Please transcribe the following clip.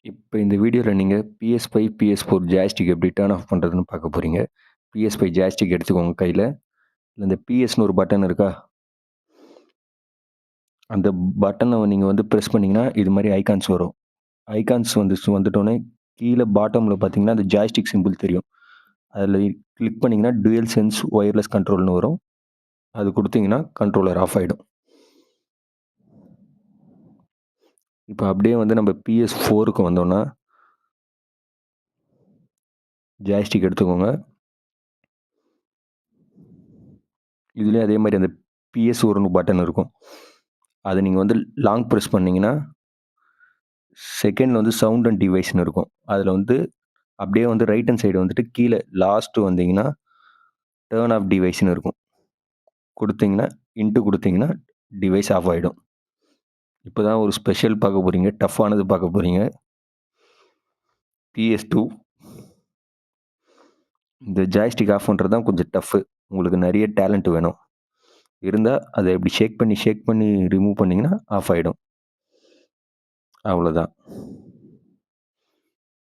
இப்ப இந்த வீடியோல நீங்க PS5, PS4 ஜாய்ஸ்டிக் எப்படி டர்ன் ஆஃப் பண்றதுன்னு பார்க்க போறீங்க. PS5 ஜாய்ஸ்டிக் எடுத்துக்கோங்க கையில. இந்த PSன்னு ஒரு பட்டன் இருக்கா? அந்த பட்டன நீங்க பிரஸ் பண்ணீங்கன்னா, இது மாரி ஐகான்ஸ் வரும். ஐகான்ஸ் வந்துட்டோனே, கீழ பாட்டம்ல பார்த்தீங்கன்னா, அந்த ஜாய்ஸ்டிக் சிம்பல் தெரியும். அதில கிளிக் பண்ணீங்கன்னா, டூயல் சென்ஸ் ஒயர்லெஸ் கண்ட்ரோல்ன்னு வரும். அது குடுத்தீங்கன்னா, கண்ட்ரோலர் ஆஃப் ஆயிடும். இப்ப அப்படியே நம்ம PS4க்கு வந்தோம்னா, ஜாய்ஸ்டிக் எடுத்துக்கோங்க. இதுலயும் அதே மாரி அந்த PS1 பட்டன் இருக்கும். அத நீங்க லாங் பிரஸ் பண்ணீங்கன்னா, செகண்ட்ல சவுண்ட் அண்ட் டிவைஸ்ன்னு இருக்கும். அதுல அப்படியே ரைட் ஹேண்ட் சைடு கீழ லாஸ்ட் வந்தீங்கன்னா, டர்ன் ஆஃப் டிவைஸ்ன்னு இருக்கும். குடுத்தீங்கன்னா, இன்டூ குடுத்தீங்கன்னா, டிவைஸ் ஆஃப் ஆயிடும். இப்ப தான் ஒரு ஸ்பெஷல் பார்க்க போறீங்க. டஃப்பானது பார்க்க போறீங்க. PS2 இந்த ஜாய்ஸ்டிக் ஆஃப் பண்றது தான் கொஞ்சம் டஃப்பு. உங்களுக்கு நெறைய டேலண்ட் வேணும். இருந்தா அத இப்படி ஷேக் பண்ணி ரிமூவ் பண்ணீங்கன்னா, ஆஃப் ஆயிடும். அவ்வளோதான்.